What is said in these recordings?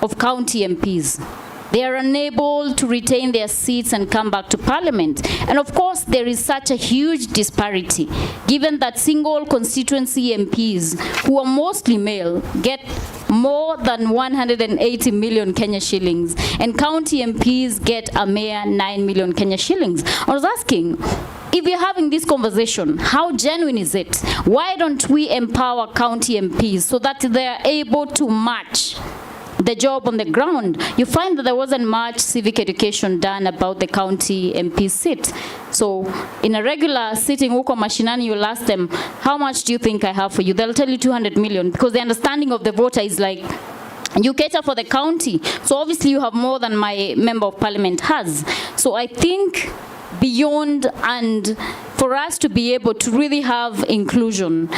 of county MPs. They are unable to retain their seats and come back to parliament. And of course, there is such a huge disparity, given that single constituency MPs, who are mostly male, get more than 180 million Kenya shillings, and county MPs get a mere 9 million Kenya shillings. I was asking, if you're having this conversation, how genuine is it? Why don't we empower county MPs so that they're able to match the job on the ground? You find that there wasn't much civic education done about the county MP seat. So in a regular sitting huko mashinani, you'll ask them, how much do you think I have for you? They'll tell you 200 million, because the understanding of the voter is like, you cater for the county, so obviously you have more than my member of parliament has. So I think beyond, and for us to be able to really have inclusion,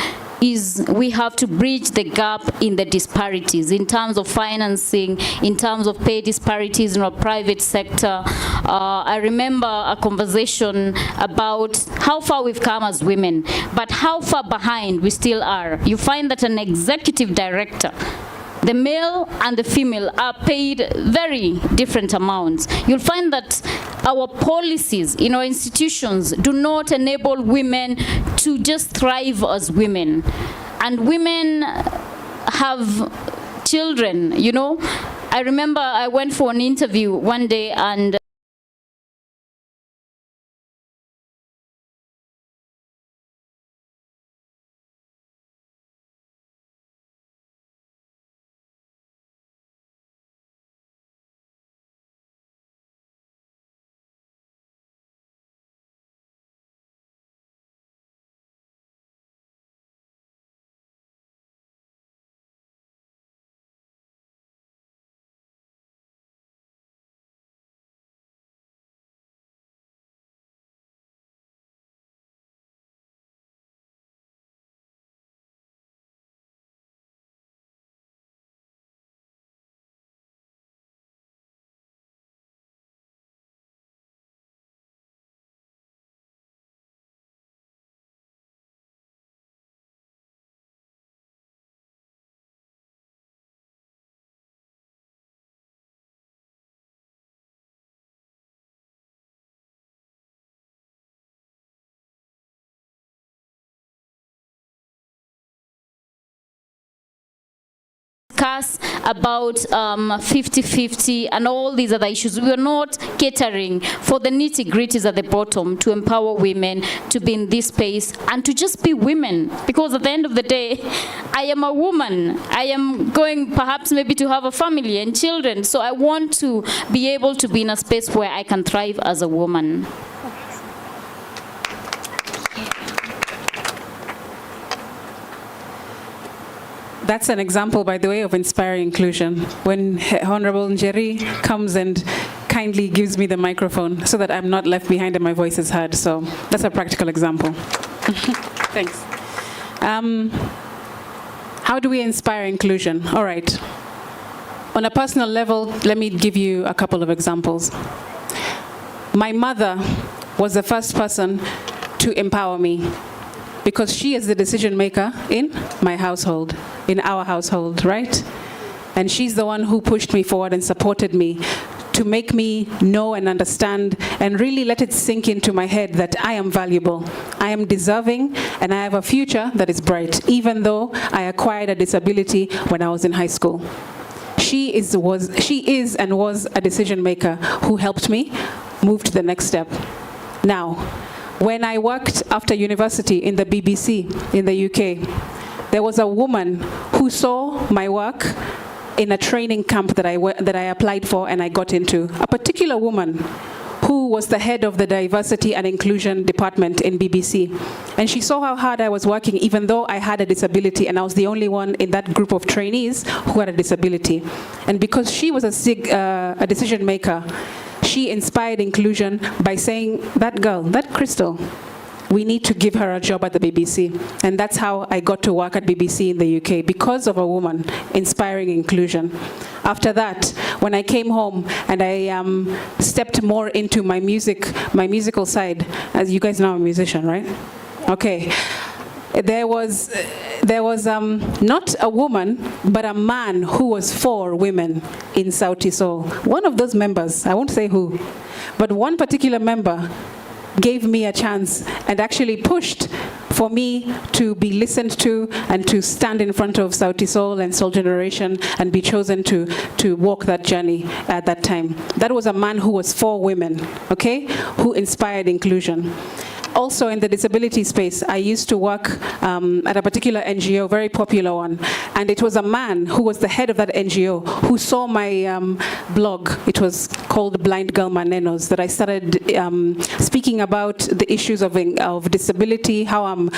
is we have to bridge the gap in the disparities in terms of financing, in terms of pay disparities in our private sector. I remember a conversation about how far we've come as women, but how far behind we still are. You find that an executive director, the male and the female, are paid very different amounts. You'll find that our policies in our institutions do not enable women to just thrive as women. And women have children, you know. I remember I went for an interview one day, and discuss about 50-50 and all these other issues. We are not catering for the nitty-gritties at the bottom to empower women to be in this space and to just be women. Because at the end of the day, I am a woman. I am going perhaps maybe to have a family and children. So I want to be able to be in a space where I can thrive as a woman. That's an example, by the way, of inspiring inclusion. When Honorable Njeri comes and kindly gives me the microphone so that I'm not left behind and my voice is heard. So that's a practical example. Thanks. How do we inspire inclusion? All right. On a personal level, let me give you a couple of examples. My mother was the first person to empower me, because she is the decision maker in my household, in our household, right? And she's the one who pushed me forward and supported me to make me know and understand and really let it sink into my head that I am valuable, I am deserving, and I have a future that is bright, even though I acquired a disability when I was in high school. She is and was a decision maker who helped me move to the next step. Now, when I worked after university in the BBC in the UK, there was a woman who saw my work in a training camp that I applied for and I got into. A particular woman who was the head of the diversity and inclusion department in BBC. And she saw how hard I was working, even though I had a disability and I was the only one in that group of trainees who had a disability. And because she was a decision maker, she inspired inclusion by saying, that girl, that Crystal, we need to give her a job at the BBC. And that's how I got to work at BBC in the UK, because of a woman inspiring inclusion. After that, when I came home and I stepped more into my musical side, as you guys know, I'm a musician, right? Okay. There was there was not a woman, but a man who was for women in Sauti Sol. One of those members, I won't say who, but one particular member gave me a chance and actually pushed for me to be listened to and to stand in front of Sauti Sol and Soul Generation and be chosen to walk that journey at that time. That was a man who was for women, okay, who inspired inclusion. Also in the disability space, I used to work at a particular NGO, very popular one, and it was a man who was the head of that NGO who saw my blog. It was called Blind Girl Manenos, that I started speaking about the issues of disability, how I'm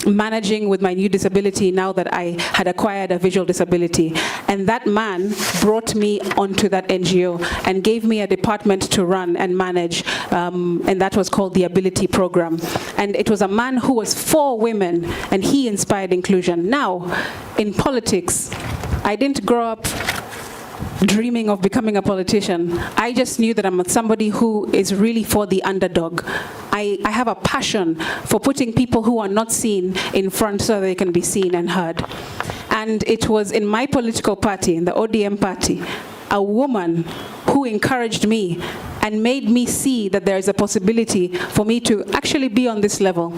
managing with my new disability now that I had acquired a visual disability. And that man brought me onto that NGO and gave me a department to run and manage, and that was called the Ability Program. And it was a man who was for women, and he inspired inclusion. Now, in politics, I didn't grow up dreaming of becoming a politician. I just knew that I'm somebody who is really for the underdog. I have a passion for putting people who are not seen in front so they can be seen and heard. And it was in my political party, in the ODM party, a woman who encouraged me and made me see that there is a possibility for me to actually be on this level.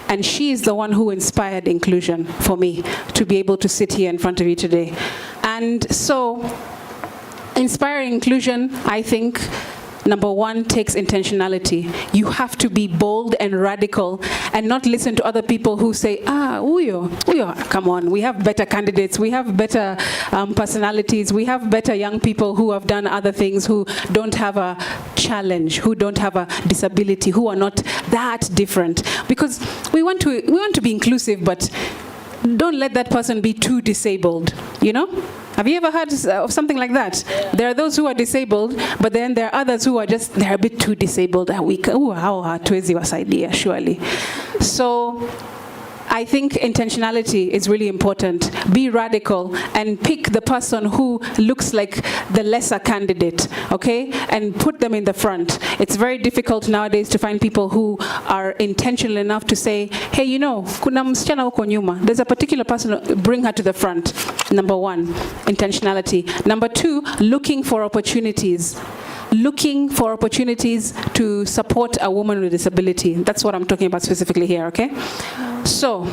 And she is the one who inspired inclusion for me to be able to sit here in front of you today. And so, inspiring inclusion, I think, number one, takes intentionality. You have to be bold and radical and not listen to other people who say, uyo, come on, we have better candidates, we have better personalities, we have better young people who have done other things, who don't have a challenge, who don't have a disability, who are not that different. Because we want to be inclusive, but don't let that person be too disabled, you know? Have you ever heard of something like that? Yeah. There are those who are disabled, but then there are others who are just, they're a bit too disabled. How hatuwezi wasaidia, surely. So I think intentionality is really important. Be radical and pick the person who looks like the lesser candidate, okay? And put them in the front. It's very difficult nowadays to find people who are intentional enough to say, hey, you know, kuna msichana huko nyuma. There's a particular person, bring her to the front. Number one, intentionality. Number two, looking for opportunities. Looking for opportunities to support a woman with disability. That's what I'm talking about specifically here, okay? So,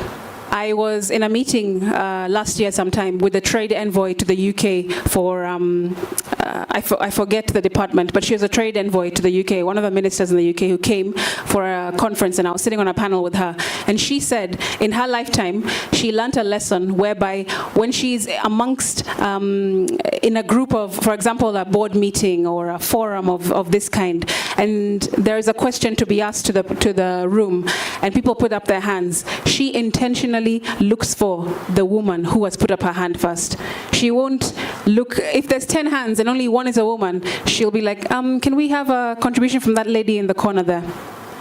I was in a meeting last year sometime with the trade envoy to the UK for, I forget the department, but she was a trade envoy to the UK, one of the ministers in the UK who came for a conference, and I was sitting on a panel with her. And she said in her lifetime, she learned a lesson whereby when she's amongst, in a group of, for example, a board meeting or a forum of this kind, and there is a question to be asked to the room, and people put up their hands, she intentionally looks for the woman who has put up her hand first. She won't look, if there's 10 hands and only one is a woman, she'll be like, can we have a contribution from that lady in the corner there?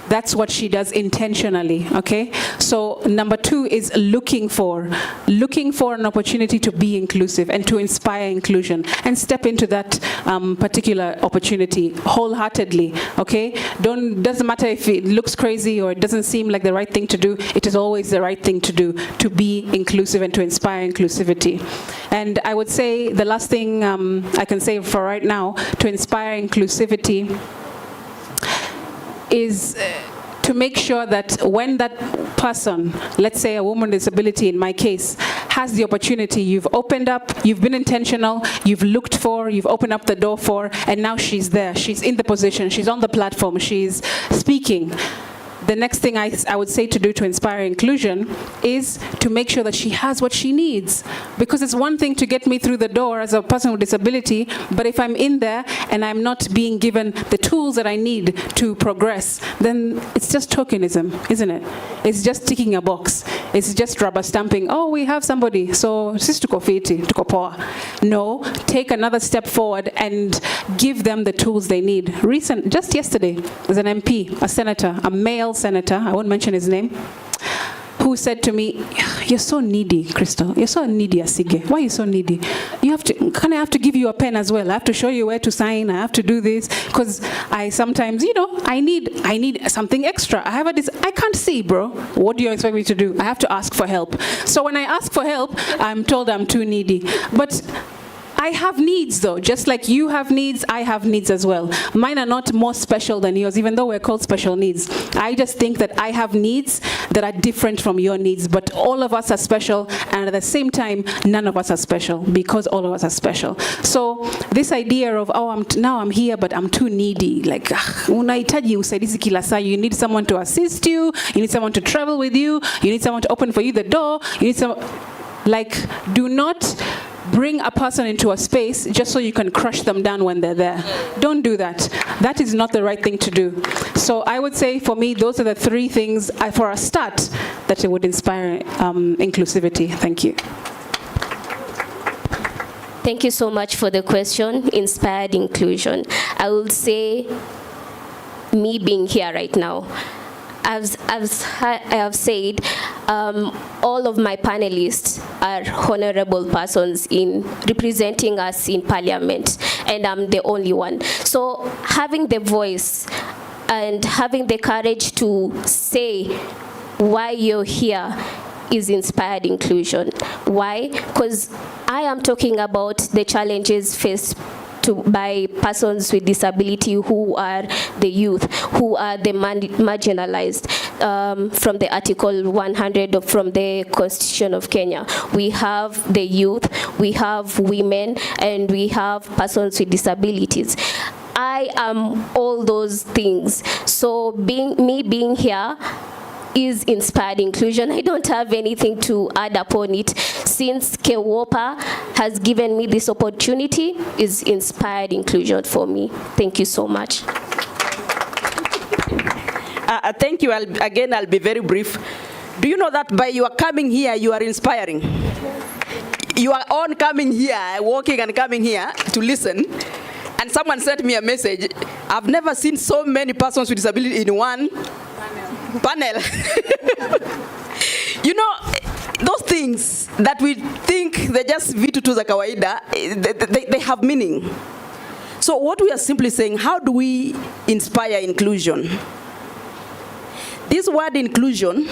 That's what she does intentionally, okay? So number two is looking for an opportunity to be inclusive and to inspire inclusion and step into that particular opportunity wholeheartedly, okay? Doesn't matter if it looks crazy or it doesn't seem like the right thing to do, it is always the right thing to do, to be inclusive and to inspire inclusivity. And I would say the last thing I can say for right now, to inspire inclusivity, is to make sure that when that person, let's say a woman with disability in my case, has the opportunity, you've opened up, you've been intentional, you've looked for, you've opened up the door for, and now she's there, she's in the position, she's on the platform, she's speaking. The next thing I would say to do to inspire inclusion is to make sure that she has what she needs. Because it's one thing to get me through the door as a person with disability, but if I'm in there and I'm not being given the tools that I need to progress, then it's just tokenism, isn't it? It's just ticking a box. It's just rubber stamping. Oh, we have somebody, so sis tuko fiti, tuko poa. No, take another step forward and give them the tools they need. Just yesterday, there's an MP, a senator, a male senator, I won't mention his name, who said to me, "You're so needy, Crystal. You're so needy, Asige. Why are you so needy? Can I have to give you a pen as well? I have to show you where to sign. I have to do this because I sometimes, I need something extra. I can't see, bro. What do you expect me to do? I have to ask for help. So when I ask for help, I'm told I'm too needy. But I have needs though, just like you have needs, I have needs as well. Mine are not more special than yours, even though we're called special needs. I just think that I have needs that are different from your needs, but all of us are special, and at the same time, none of us are special, because all of us are special. So this idea of, now I'm here, but I'm too needy, like, unahitaji usaidizi kila saa. You need someone to assist you, you need someone to travel with you, you need someone to open for you the door, you need someone, like, do not bring a person into a space just so you can crush them down when they're there. Don't do that. That is not the right thing to do. So I would say for me, those are the three things for a start that it would inspire inclusivity. Thank you. Thank you so much for the question, inspired inclusion. I will say, me being here right now, I have said, all of my panelists are honorable persons in representing us in Parliament, and I'm the only one. So having the voice and having the courage to say why you're here is inspired inclusion. Why? Because I am talking about the challenges faced by persons with disability, who are the youth, who are the marginalized. From the Article 100 from the Constitution of Kenya, we have the youth, we have women, and we have persons with disabilities. I am all those things. So me being here is inspired inclusion. I don't have anything to add upon it. Since KEWOPA has given me this opportunity, is inspired inclusion for me. Thank you so much. Thank you. I'll be very brief. Do you know that by your coming here, you are inspiring? You are on coming here, walking and coming here to listen. And someone sent me a message. I've never seen so many persons with disability in one panel. You know, those things that we think they're just vitu tu za kawaida, they have meaning. So what we are simply saying, how do we inspire inclusion? This word inclusion,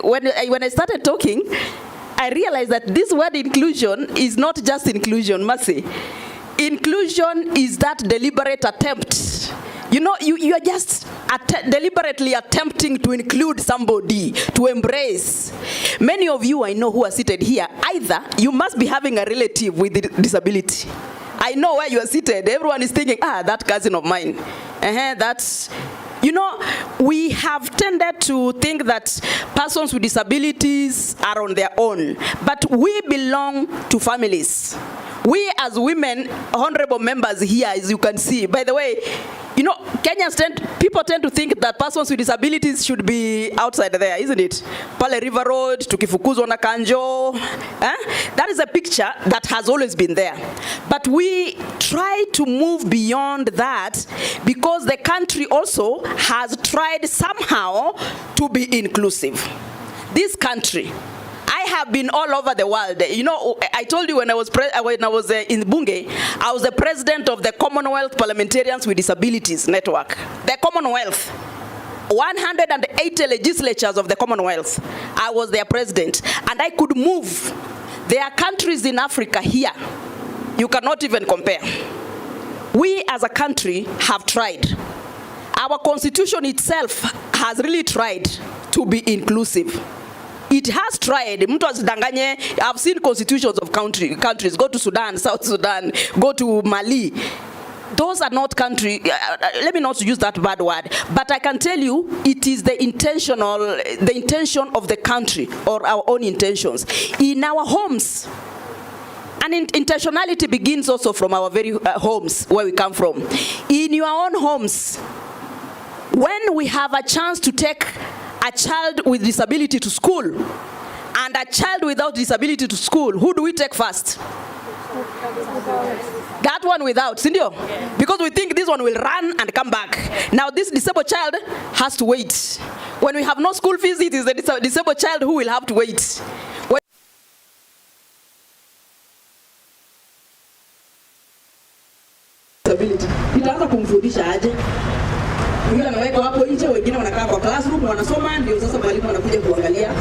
when I started talking, I realized that this word inclusion is not just inclusion, Mercy. Inclusion is that deliberate attempt. You know, you are just deliberately attempting to include somebody, to embrace. Many of you I know who are seated here, either you must be having a relative with disability. I know where you are seated. Everyone is thinking, that cousin of mine. That's... You know, we have tended to think that persons with disabilities are on their own, but we belong to families. We as women, honorable members here, as you can see, by the way, you know, people tend to think that persons with disabilities should be outside there, isn't it? Pale River Road, tukifukuzwa na kanjo. That is a picture that has always been there. But we try to move beyond that because the country also has tried somehow to be inclusive. This country, I have been all over the world. You know, I told you when I was in Bunge, I was the president of the Commonwealth Parliamentarians with Disabilities Network. The Commonwealth. 180 legislatures of the Commonwealth. I was their president. And I could move. There are countries in Africa here. You cannot even compare. We as a country have tried. Our constitution itself has really tried to be inclusive. It has tried. I've seen constitutions of countries. Go to Sudan, South Sudan, go to Mali. Those are not countries. Let me not use that bad word. But I can tell you, it is the intention of the country or our own intentions. In our homes, and intentionality begins also from our very homes, where we come from. In your own homes, when we have a chance to take a child with disability to school and a child without disability to school, who do we take first? That one without, sindio? Because we think this one will run and come back. Now this disabled child has to wait. When we have no school fees, it is the disabled child who will have to wait. Nitaanza kumfundisha aje? Yule anaweka hapo nje, wengine wanakaa kwa classroom wanasoma, ndio sasa mwalimu anakuja kuangalia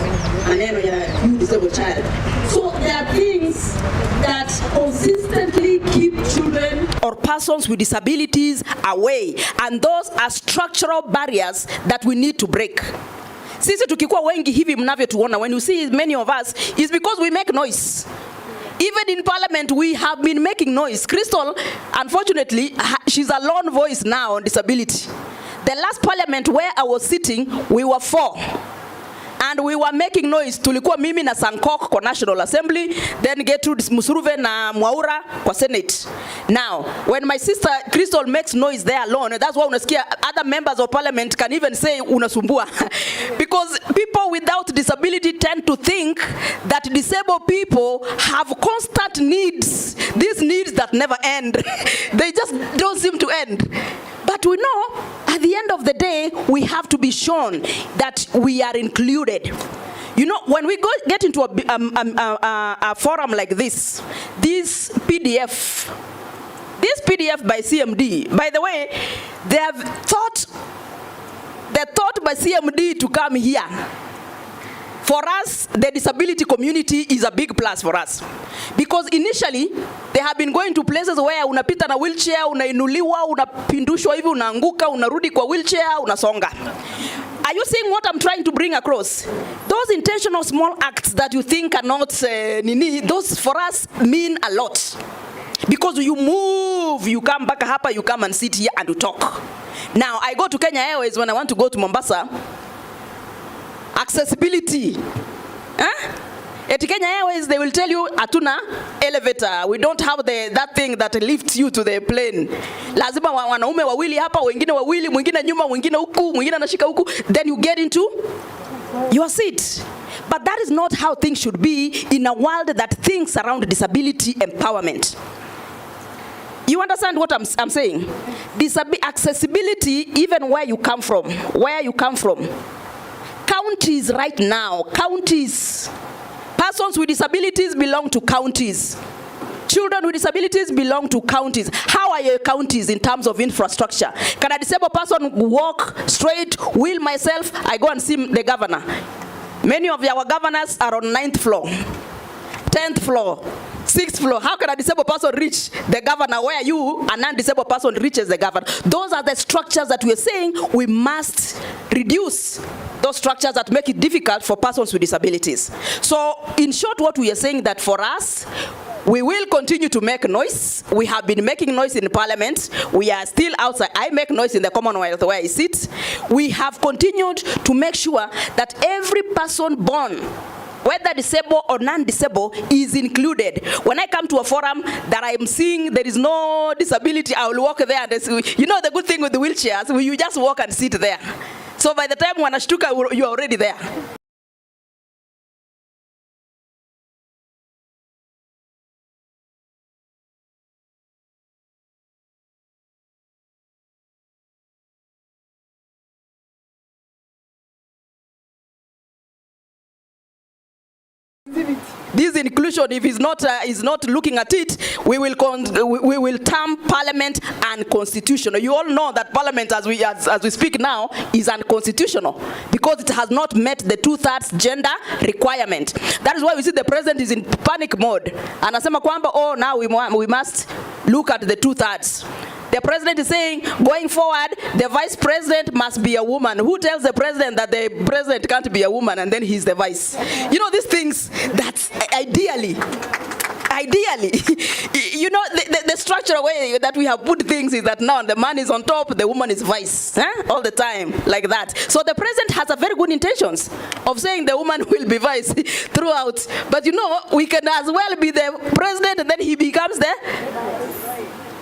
maneno ya you disabled child. So there are things that consistently keep children or persons with disabilities away, and those are structural barriers that we need to break. Sisi tukikuwa wengi hivi mnavyotuona, when you see many of us, is because we make noise. Even in parliament, we have been making noise. Crystal, unfortunately, she's a lone voice now on disability. The last parliament where I was sitting, we were 4. And we were making noise. Tulikuwa mimi na Sankok kwa National Assembly, then Gertrude Musuruve na Mwaura kwa Senate. Now, when my sister Crystal makes noise there alone, that's why unasikia other members of parliament can even say unasumbua. Because people without disability tend to think that disabled people have constant needs. These needs that never end. They just don't seem to end. But we know, at the end of the day, we have to be shown that we are included. You know, when we get into a forum like this PDF by CMD, by the way, they thought by CMD to come here. For us, the disability community is a big plus for us. Because initially, they have been going to places where unapita na wheelchair, unainuliwa, unapindushwa hivi, unaanguka, unarudi kwa wheelchair, unasonga. Are you seeing what I'm trying to bring across? Those intentional small acts that you think are not, those for us mean a lot. Because you move, you come back hapa, you come and sit here and you talk. Now, I go to Kenya Airways when I want to go to Mombasa. Accessibility. At Kenya Airways, they will tell you, atuna elevator. We don't have that thing that lifts you to the plane. Lazima wanaume wawili hapa, wengine wawili, mwingine nyuma, mwingine huku, mwingine anashika huku. Then you get into your seat. But that is not how things should be in a world that thinks around disability empowerment. You understand what I'm saying? Accessibility, even where you come from. Counties right now, persons with disabilities belong to counties. Children with disabilities belong to counties. How are your counties in terms of infrastructure? Can a disabled person walk straight, wheel myself? I go and see the governor. Many of our governors are on 9th floor, 10th floor, 6th floor. How can a disabled person reach the governor where a non-disabled person reaches the governor? Those are the structures that we are saying we must reduce. Those structures that make it difficult for persons with disabilities. So in short, what we are saying that for us, we will continue to make noise. We have been making noise in parliament. We are still outside. I make noise in the Commonwealth where I sit. We have continued to make sure that every person born, whether disabled or non-disabled, is included. When I come to a forum that I am seeing there is no disability, I will walk there and you know the good thing with the wheelchairs, you just walk and sit there. So by the time wanashtuka, you are already there. This inclusion, if is not looking at it, we will term parliament unconstitutional. You all know that parliament, as we speak now, is unconstitutional because it has not met the 2/3 gender requirement. That is why we see the president is in panic mode. Anasema kwamba, oh, now we must look at the 2/3. The president is saying, going forward, the vice president must be a woman. Who tells the president that the president can't be a woman and then he's the vice? You know, these things, that's ideally, you know, the structural way that we have put things is that now the man is on top, the woman is vice, all the time, like that. So the president has a very good intentions of saying the woman will be vice throughout. But you know, we can as well be the president and then he becomes the...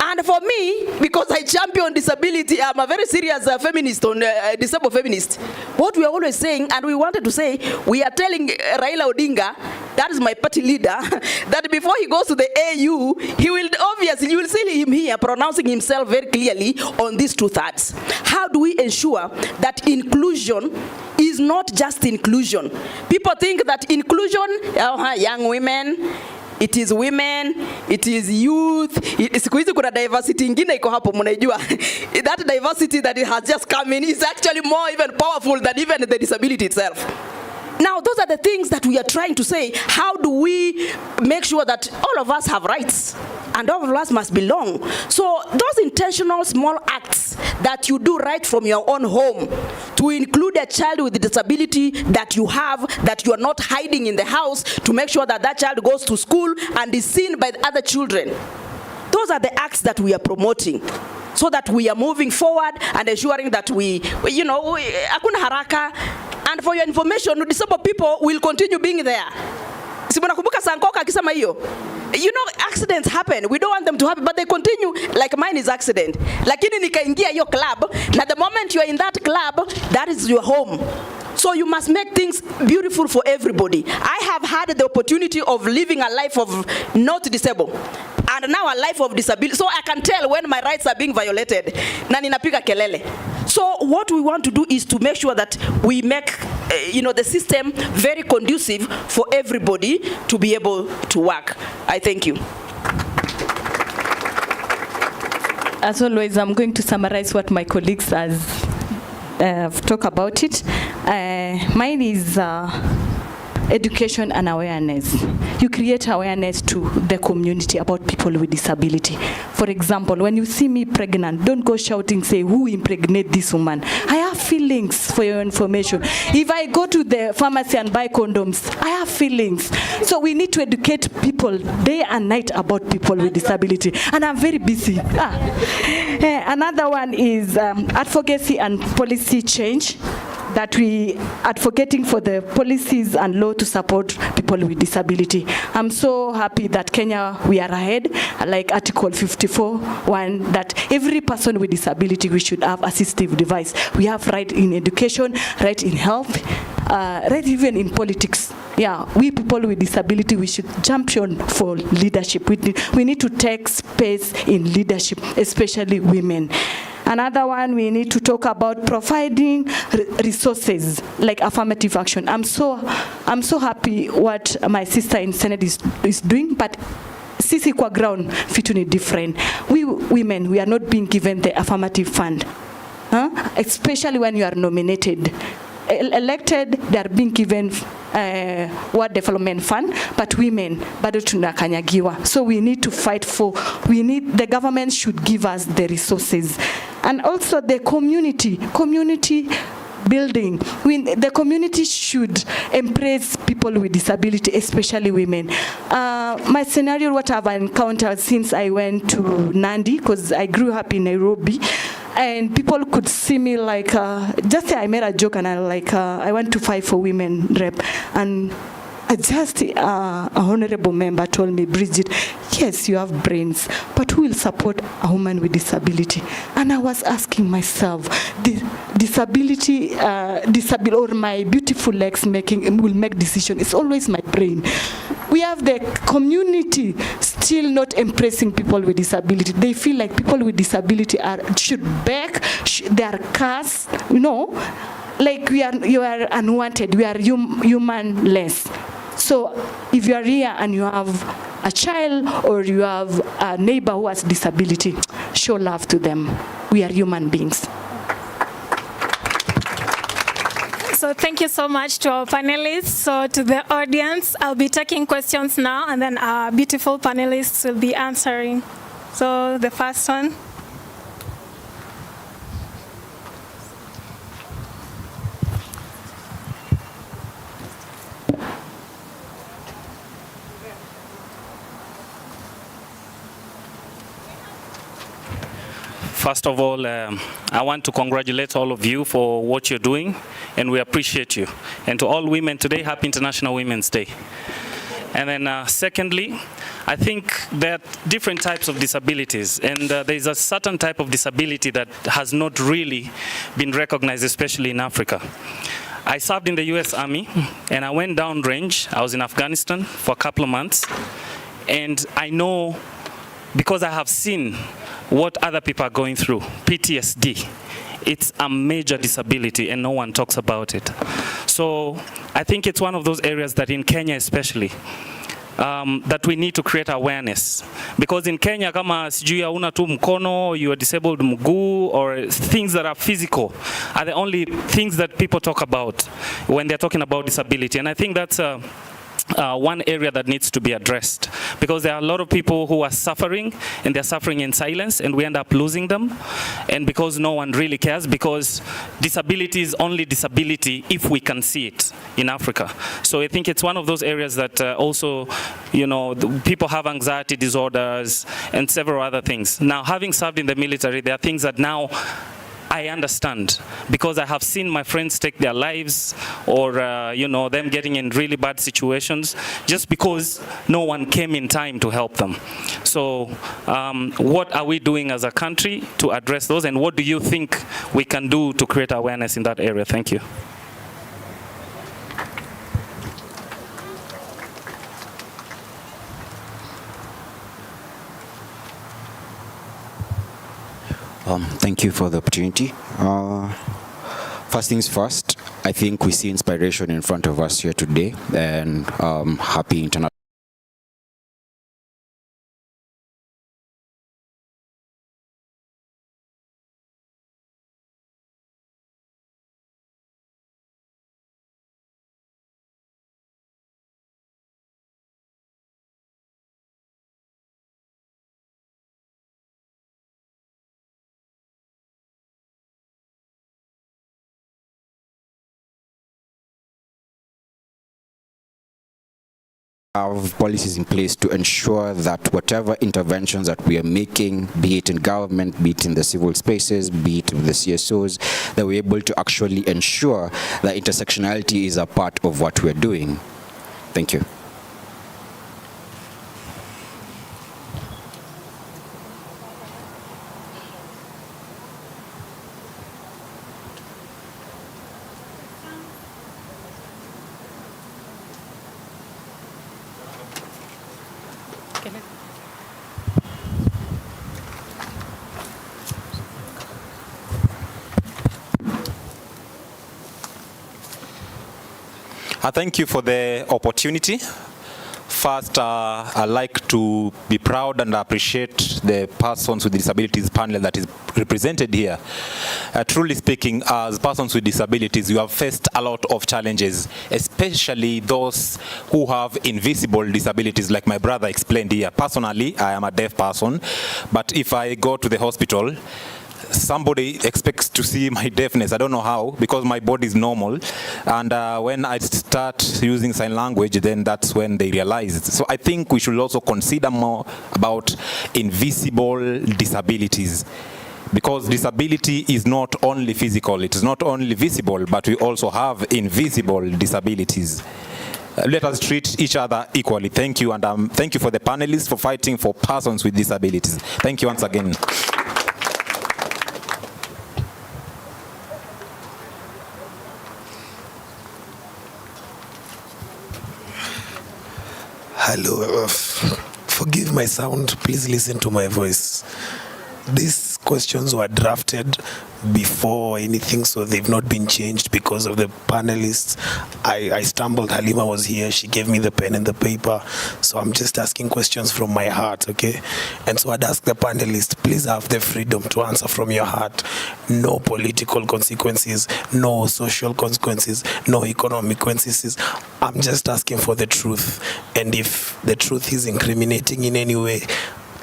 And for me, because I champion disability, I'm a very serious feminist, on disabled feminist. What we are always saying, and we wanted to say, we are telling Raila Odinga, that is my party leader, that before he goes to the AU, he will obviously, you will see him here pronouncing himself very clearly on these 2/3. How do we ensure that inclusion is not just inclusion? People think that inclusion, young women, it is women, it is youth. Siku hizi kuna diversity ingine iko hapo mnaijua. That diversity that it has just come in is actually more even powerful than even the disability itself. Now, those are the things that we are trying to say. How do we make sure that all of us have rights and all of us must belong? So those intentional small acts that you do right from your own home to include a child with a disability that you have, that you are not hiding in the house, to make sure that that child goes to school and is seen by the other children. Those are the acts that we are promoting, so that we are moving forward and ensuring that we hakuna haraka. And for your information, disabled people will continue being there. Si mnakumbuka Sankoka akisema hiyo? Accidents happen. We don't want them to happen, but they continue. Like mine is accident. Lakini nikaingia hiyo club, na the moment you are in that club, that is your home. So you must make things beautiful for everybody. I have had the opportunity of living a life of not disabled, and now a life of disability. So I can tell when my rights are being violated. Na ninapiga kelele. So what we want to do is to make sure that we make the system very conducive for everybody to be able to work. I thank you. As always, I'm going to summarize what my colleagues have talked about it. Mine is education and awareness. You create awareness to the community about people with disability. For example, when you see me pregnant, don't go shouting, say, who impregnated this woman? I have feelings, for your information. If I go to the pharmacy and buy condoms, I have feelings. So we need to educate people day and night about people with disability. And I'm very busy. Another one is advocacy and policy change, that we advocating for the policies and law to support people with disability. I'm so happy that Kenya, we are ahead, like Article 54(1), that every person with disability, we should have assistive device. We have right in education, right in health, right even in politics. Yeah, we people with disability, we should champion for leadership. We need to take space in leadership, especially women. Another one, we need to talk about providing resources like affirmative action. I'm so happy what my sister in Senate is doing, but sisi kwa ground fitu ni different. We women, we are not being given the affirmative fund, especially when you are nominated. Elected, they are being given ward development fund, but women bado tunakanyagiwa. So we need to fight for, the government should give us the resources. And also the community building. The community should embrace people with disability, especially women. My scenario, what I've encountered since I went to Nandi, because I grew up in Nairobi, and people could see me like, just say I made a joke and I went to fight for women rep, and just an honorable member told me, Bridget, yes, you have brains, but who will support a woman with disability? And I was asking myself, the disability, or my beautiful legs will make decision. It's always my brain. We have the community still not embracing people with disability. They feel like people with disability should beg, they are cast, like you are unwanted, we are humanless. So if you are here and you have a child or you have a neighbor who has disability, show love to them. We are human beings. So thank you so much to our panelists. So to the audience, I'll be taking questions now, and then our beautiful panelists will be answering. So the first one. First of all, I want to congratulate all of you for what you're doing, and we appreciate you. And to all women today, happy International Women's Day. And then secondly, I think there are different types of disabilities, and there is a certain type of disability that has not really been recognized, especially in Africa. I served in the US Army, and I went downrange. I was in Afghanistan for a couple of months, and I know, because I have seen what other people are going through, PTSD. It's a major disability and no one talks about it. So I think it's one of those areas that in Kenya especially, that we need to create awareness. Because in Kenya, kama sijui hauna tu mkono, you are disabled mguu, or things that are physical are the only things that people talk about when they're talking about disability. And I think that's one area that needs to be addressed, because there are a lot of people who are suffering, and they're suffering in silence, and we end up losing them, and because no one really cares, because disability is only disability if we can see it in Africa. So I think it's one of those areas that also, you know, people have anxiety disorders and several other things. Now, having served in the military, there are things that now I understand, because I have seen my friends take their lives, or you know, them getting in really bad situations just because no one came in time to help them. So what are we doing as a country to address those, and what do you think we can do to create awareness in that area? Thank you. Thank you for the opportunity. First things first, I think we see inspiration in front of us here today, and happy International have policies in place to ensure that whatever interventions that we are making, be it in government, be it in the civil spaces, be it with the CSOs, that we're able to actually ensure that intersectionality is a part of what we're doing. Thank you. Thank you for the opportunity. First, I'd like to be proud and appreciate the persons with disabilities panel that is represented here. Truly speaking, as persons with disabilities, you have faced a lot of challenges, especially those who have invisible disabilities, like my brother explained here. Personally, I am a deaf person, but if I go to the hospital, somebody expects to see my deafness. I don't know how, because my body is normal. And when I start using sign language, then that's when they realize it. So I think we should also consider more about invisible disabilities, because disability is not only physical, it is not only visible, but we also have invisible disabilities. Let us treat each other equally. Thank you, and thank you for the panelists for fighting for persons with disabilities. Thank you once again. Hello, forgive my sound, please listen to my voice. These questions were drafted before anything, so they've not been changed because of the panelists. I stumbled, Halima was here, she gave me the pen and the paper, so I'm just asking questions from my heart, okay? And so I'd ask the panelists, please have the freedom to answer from your heart. No political consequences, no social consequences, no economic consequences. I'm just asking for the truth, and if the truth is incriminating in any way,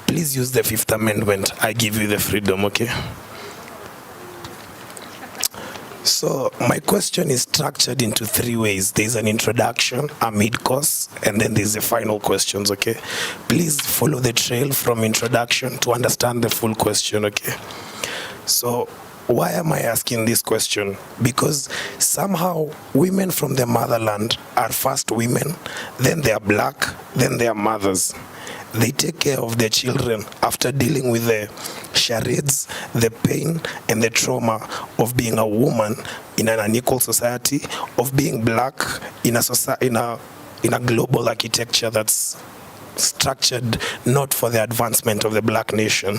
please use the Fifth Amendment. I give you the freedom, okay? So my question is structured into three ways. There's an introduction, a mid-course, and then there's the final questions, okay? Please follow the trail from introduction to understand the full question, okay? So why am I asking this question? Because somehow women from the motherland are first women, then they are black, then they are mothers. they take care of their children after dealing with the charades, the pain, and the trauma of being a woman in an unequal society, of being black in a global architecture that's structured not for the advancement of the black nation.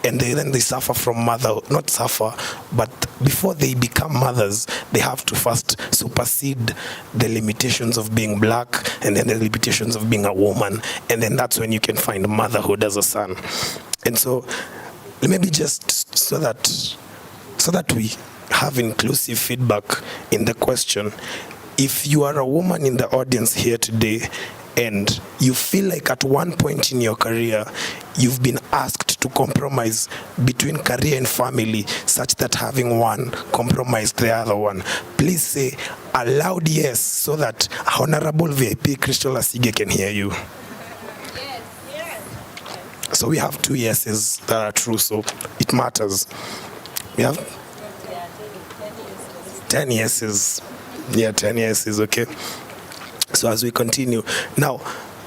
And then they suffer from not suffer, but before they become mothers, they have to first supersede the limitations of being black and then the limitations of being a woman. And then that's when you can find motherhood as a son. And so maybe just so that we have inclusive feedback in the question, if you are a woman in the audience here today and you feel like at one point in your career you've been asked to compromise between career and family such that having one compromised the other one, please say a loud yes so that Honorable VIP Crystal Asige can hear you. So we have 2 yeses that are true, so it matters. We have 10 yeses. Yeah, 10 yeses, okay. So as we continue, now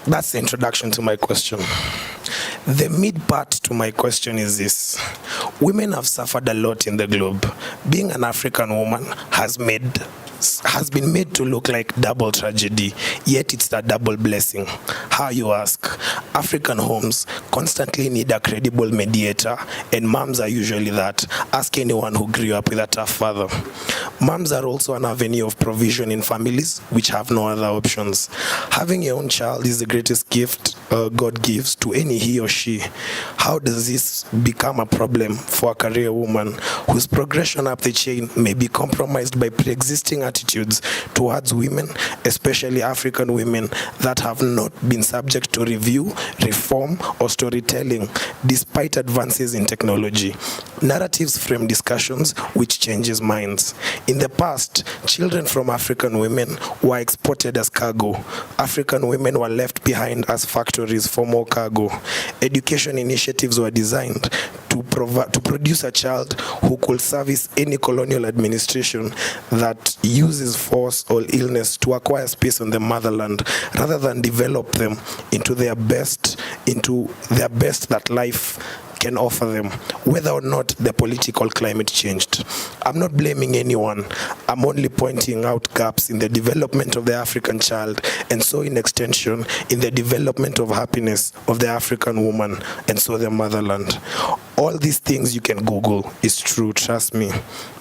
that's the introduction to my question. The mid part to my question is this. Women have suffered a lot in the globe. Being an African woman has been made to look like double tragedy, yet it's a double blessing. How, you ask? African homes constantly need a credible mediator, and moms are usually that. Ask anyone who grew up with a tough father. Moms are also an avenue of provision in families which have no other options. Having your own child is the greatest gift God gives to any he or she. How does this become a problem for a career woman whose progression up the chain may be compromised by pre-existing attitudes towards women, especially African women, that have not been subject to review, reform, or storytelling, despite advances in technology? Narratives frame discussions which changes minds. In the past, children from African women were exported as cargo. African women were left behind as factories for more cargo. Education initiatives were designed to produce a child who could service any colonial administration that uses force or illness to acquire space on the motherland, rather than develop them into their best that life can offer them, whether or not the political climate changed. I'm not blaming anyone. I'm only pointing out gaps in the development of the African child, and so in extension, in the development of happiness of the African woman, and so the motherland. All these things you can Google. It's true, trust me.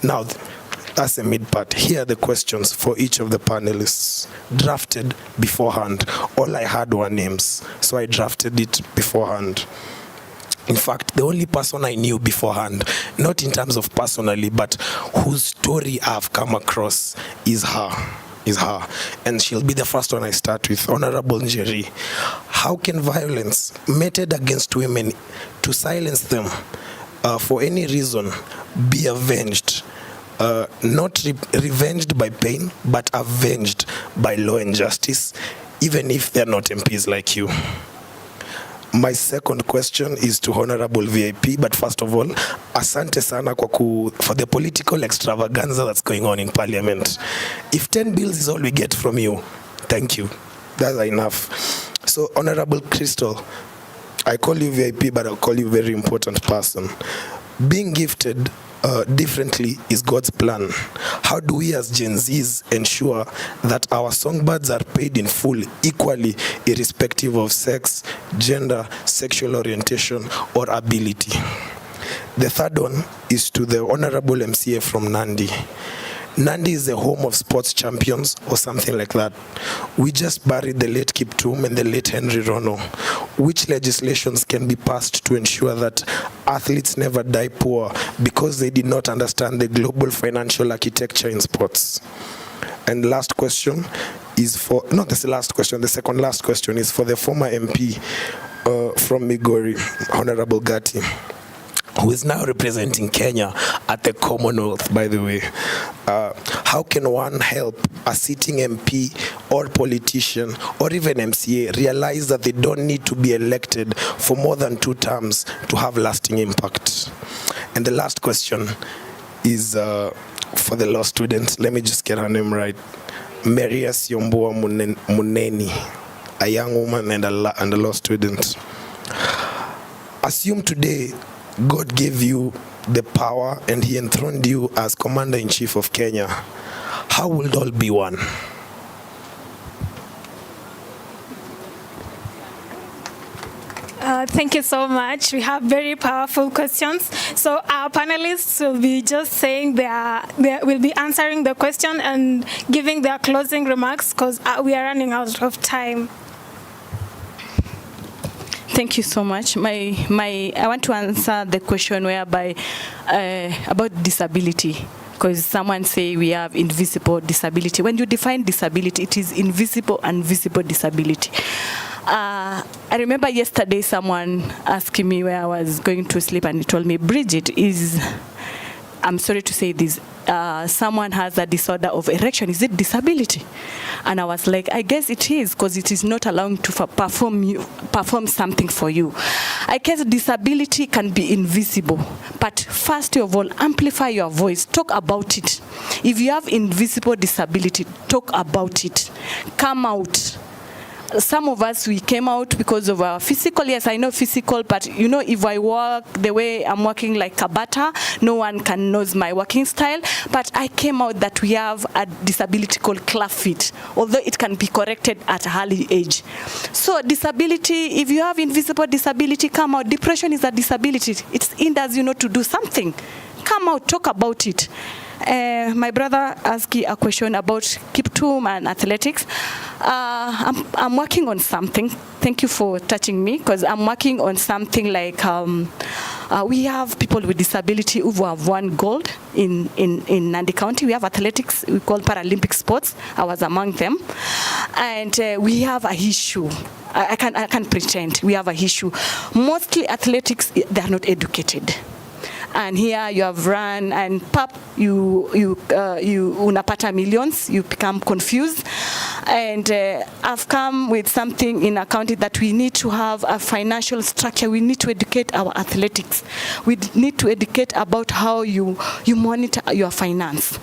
Now, that's the mid part. Here are the questions for each of the panelists, drafted beforehand. All I had were names, so I drafted it beforehand. In fact, the only person I knew beforehand, not in terms of personally, but whose story I've come across is her. And she'll be the first one I start with. Honorable Njeri, how can violence meted against women to silence them for any reason be avenged? Not revenged by pain, but avenged by law and justice, even if they're not MPs like you. My second question is to Honorable VIP, but first of all, asante sana for the political extravaganza that's going on in Parliament. If 10 bills is all we get from you, thank you. That's enough. So, Honorable Crystal, I call you VIP, but I'll call you a very important person. Being gifted differently is God's plan. How do we as Gen Zs ensure that our songbirds are paid in full, equally, irrespective of sex, gender, sexual orientation, or ability? The third one is to the Honorable MCA from Nandi. Nandi is the home of sports champions or something like that. We just buried the late Kiptum and the late Henry Rono. Which legislations can be passed to ensure that athletes never die poor because they did not understand the global financial architecture in sports? And last question is for, no, that's the last question. The second last question is for the former MP from Migori, Honorable Gati, who is now representing Kenya at the Commonwealth, by the way. How can one help a sitting MP or politician or even MCA realize that they don't need to be elected for more than 2 terms to have lasting impact? And the last question is for the law student. Let me just get her name right. Maria Siombua Muneni, a young woman and a law student. assume today God gave you the power and he enthroned you as Commander-in-Chief of Kenya. How would all be one? Thank you so much. We have very powerful questions. So our panelists will be just saying they will be answering the question and giving their closing remarks because we are running out of time. Thank you so much. I want to answer the question whereby about disability, because someone say we have invisible disability. When you define disability, it is invisible and visible disability. I remember yesterday someone asking me where I was going to sleep, and he told me, Bridget, I'm sorry to say this, someone has a disorder of erection. Is it disability? And I was like, I guess it is, because it is not allowing to perform something for you. I guess disability can be invisible, but first of all, amplify your voice. Talk about it. If you have invisible disability, talk about it. Come out. Some of us, we came out because of our physical. Yes, I know physical, but you know, if I work the way I'm working like Kabata, no one can know my working style. But I came out that we have a disability called club feet, although it can be corrected at an early age. So disability, if you have invisible disability, come out. Depression is a disability. It hinders you not to do something. Come out, talk about it. My brother asked a question about Kiptum and athletics. I'm working on something. Thank you for touching me, because I'm working on something like we have people with disability who have won gold in Nandi County. We have athletics, we call Paralympic sports. I was among them. And we have a issue. I can't pretend. We have a issue. Mostly athletics, they are not educated. And here you have run and pop, you unapata millions, you become confused. And I've come with something in a county that we need to have a financial structure. We need to educate our athletics. We need to educate about how you monitor your finance.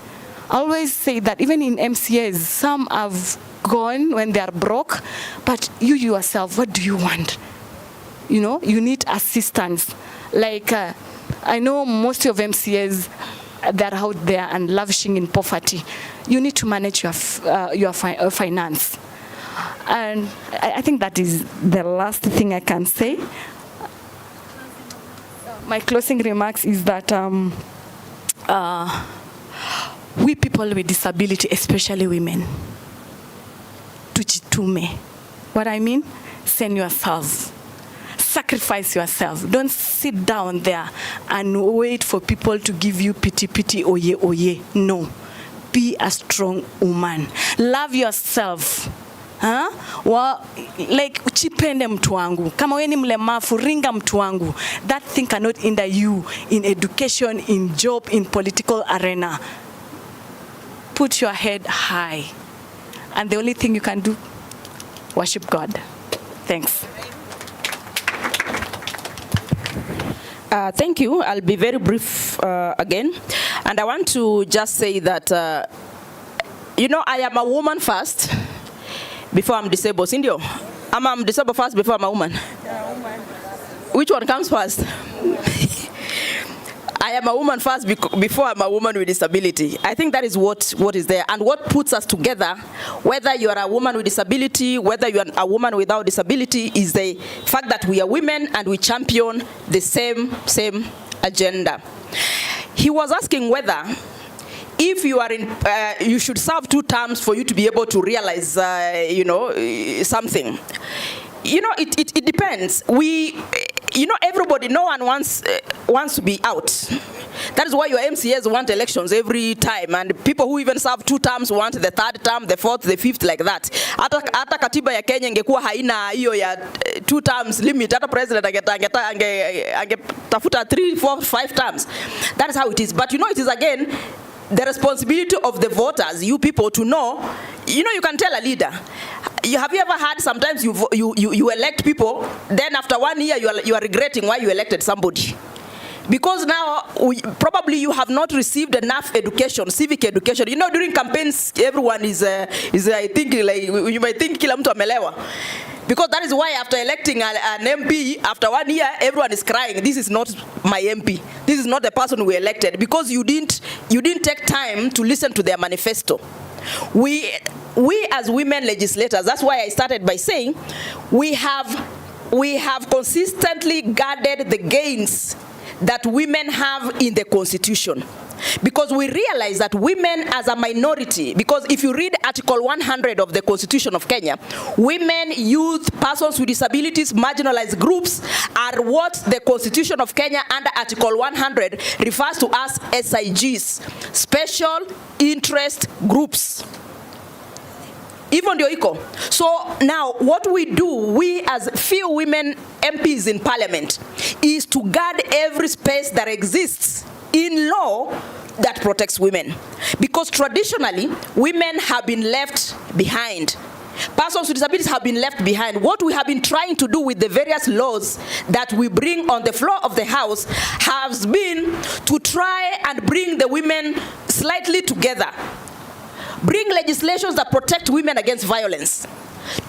I always say that even in MCAs, some have gone when they are broke, but you yourself, what do you want? You know, you need assistance. Like, I know most of MCAs, they're out there and lavishing in poverty. You need to manage your finance. And I think that is the last thing I can say. My closing remarks is that we people with disability, especially women, tujitume. What I mean? Send yourselves. Sacrifice yourself. Don't sit down there and wait for people to give you pity, oye, oye. No. Be a strong woman. Love yourself. Huh? Well, like uchipende mtu wangu. Kama wewe ni mlemavu, ringa mtu wangu. That thing cannot hinder you in education, in job, in political arena. Put your head high. And the only thing you can do, worship God. Thanks. Thank you. I'll be very brief again. And I want to just say that, you know, I am a woman first before I'm disabled. Sindio? I'm disabled first before I'm a woman. Yeah, woman. Which one comes first? I am a woman first before I'm a woman with disability. I think that is what is there. And what puts us together, whether you are a woman with disability, whether you are a woman without disability, is the fact that we are women and we champion the same agenda. He was asking whether if you are in, you should serve 2 terms for you to be able to realize, you know, something. You know, it depends. You know, everybody, no one wants to be out. That is why your MCAs want elections every time, and people who even serve 2 terms want the 3rd term, the 4th, the 5th, like that. Hata katiba ya Kenya ingekuwa haina hiyo ya 2 terms limit. Hata president angetafuta 3, 4, 5 terms. That is how it is. But you know, it is again the responsibility of the voters, you people, to know. You know, you can tell a leader. Have you ever had sometimes you elect people, then after 1 year you are regretting why you elected somebody? Because now probably you have not received enough education, civic education. You know, during campaigns everyone is I think, like, you might think kila mtu amelewa. Because that is why after electing an MP, after 1 year, everyone is crying, this is not my MP. This is not the person we elected, because you didn't take time to listen to their manifesto. We as women legislators, that's why I started by saying, we have consistently guarded the gains that women have in the Constitution. Because we realize that women as a minority, because if you read Article 100 of the Constitution of Kenya, women, youth, persons with disabilities, marginalized groups are what the Constitution of Kenya under Article 100 refers to as SIGs, Special Interest Groups. Even the equal. So now what we do, we as few women MPs in Parliament, is to guard every space that exists in law that protects women. Because traditionally, women have been left behind. Persons with disabilities have been left behind. What we have been trying to do with the various laws that we bring on the floor of the House has been to try and bring the women slightly together. Bring legislations that protect women against violence.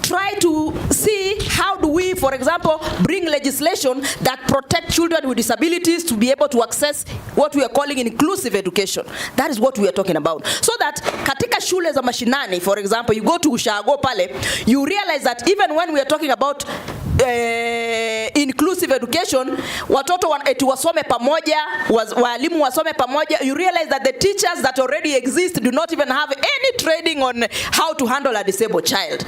Try to see how do we, for example, bring legislation that protect children with disabilities to be able to access what we are calling inclusive education. That is what we are talking about. So that katika shule za mashinani, for example, you go to Ushago pale, you realize that even when we are talking about inclusive education, watoto eti wasome pamoja, walimu wasome pamoja, you realize that the teachers that already exist do not even have any training on how to handle a disabled child.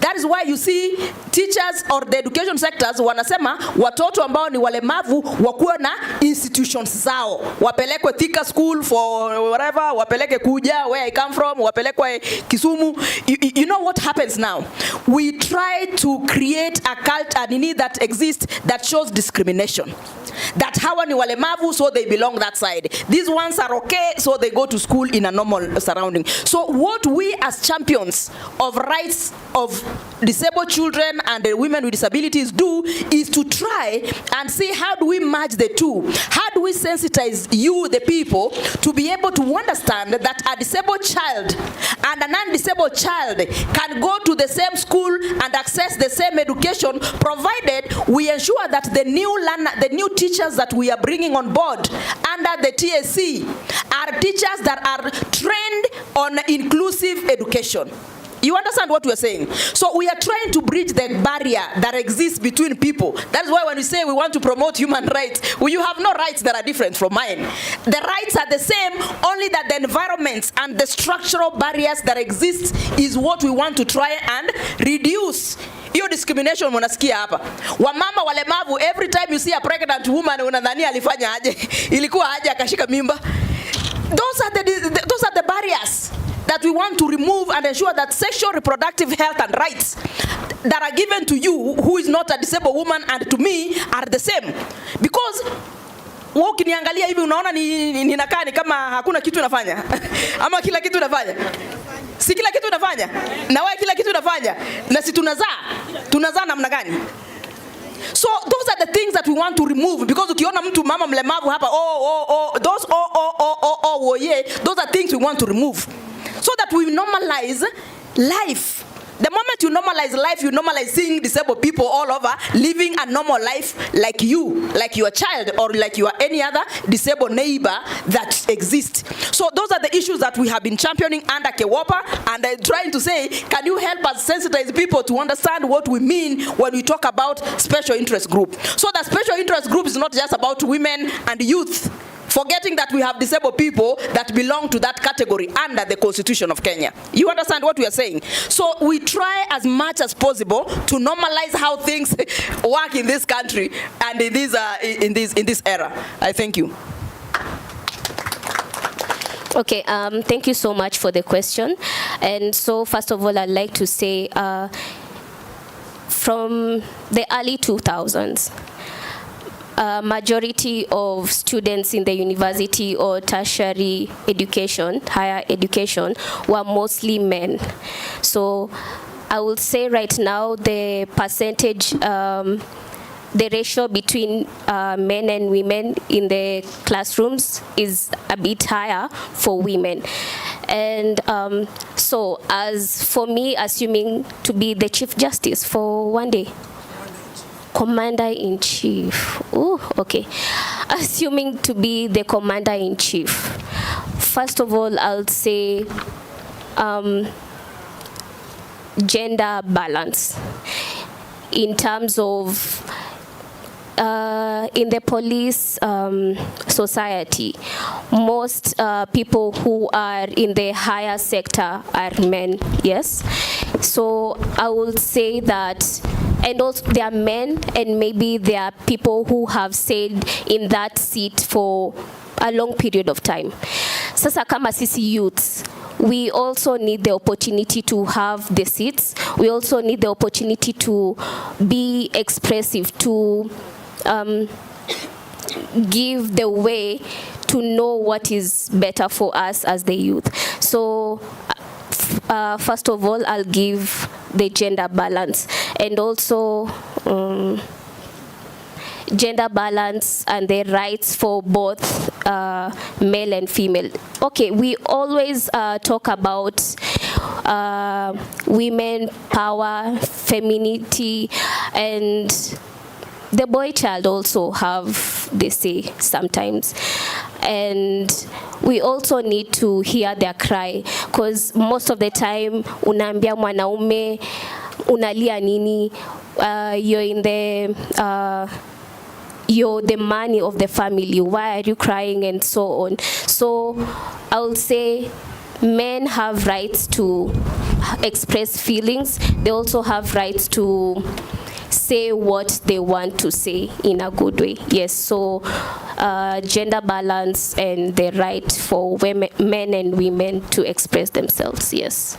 That is why you see teachers or the education sectors wanasema watoto ambao ni walemavu wakuwe na institutions zao. Wapelekwe Thika School for whatever, wapeleke Kuja, where I come from, wapelekwe Kisumu. You know what happens now? We try to create a cult and that exists that shows discrimination. That hawa ni walemavu, so they belong that side. These ones are okay, so they go to school in a normal surrounding. So what we as champions of rights of disabled children and women with disabilities do is to try and see how do we merge the two. How do we sensitize you, the people, to be able to understand that a disabled child and a non-disabled child can go to the same school and access the same education, provided we ensure that the new teachers that we are bringing on board under the TSC are teachers that are trained on inclusive education. You understand what we are saying? So we are trying to bridge the barrier that exists between people. That's why when we say we want to promote human rights, well, you have no rights that are different from mine. The rights are the same, only that the environments and the structural barriers that exist is what we want to try and reduce. Hiyo discrimination mnasikia hapa. Wamama walemavu, every time you see a pregnant woman unadhania alifanya aje? Ilikuwa aje akashika mimba? Those are the barriers that we want to remove and ensure that sexual reproductive health and rights that are given to you, who is not a disabled woman, and to me are the same. Because ukiniangalia hivi unaona ninakaa ni kama hakuna kitu nafanya. Ama kila kitu nafanya. Si kila kitu nafanya. Na wewe kila kitu nafanya. Na si tunazaa namna gani? So those are the things that we want to remove, because ukiona mtu mama mlemavu hapa those those are things we want to remove, so that we normalize life. The moment you normalize life, you normalize seeing disabled people all over living a normal life like you, like your child, or like your any other disabled neighbor that exists. So those are the issues that we have been championing under KEWOPA, and trying to say, can you help us sensitize people to understand what we mean when we talk about special interest group? So the special interest group is not just about women and youth, forgetting that we have disabled people that belong to that category under the Constitution of Kenya. You understand what we are saying? So we try as much as possible to normalize how things work in this country and in this era. I thank you. Okay, thank you so much for the question. And so first of all, I'd like to say from the early 2000s, majority of students in the university or tertiary education, higher education, were mostly men. So I would say right now the percentage, the ratio between men and women in the classrooms is a bit higher for women. And so as for me, assuming to be the Chief Justice for one day, Commander-in-Chief. Oh, okay. Assuming to be the Commander-in-Chief. First of all, I'll say gender balance in terms of in the police society, most people who are in the higher sector are men, yes? So I would say that, and also there are men and maybe there are people who have stayed in that seat for a long period of time. Sasa kama sisi youths, we also need the opportunity to have the seats. We also need the opportunity to be expressive, to give the way to know what is better for us as the youth. So first of all, I'll give the gender balance, and also gender balance and the rights for both male and female. Okay, we always talk about women power, femininity, and the boy child also have the say sometimes. And we also need to hear their cry, because most of the time unaambia mwanaume unalia nini, you're in the you're the money of the family, why are you crying, and so on. So I will say men have rights to express feelings. They also have rights to say what they want to say in a good way. Yes, so gender balance and the right for women, men and women to express themselves, yes.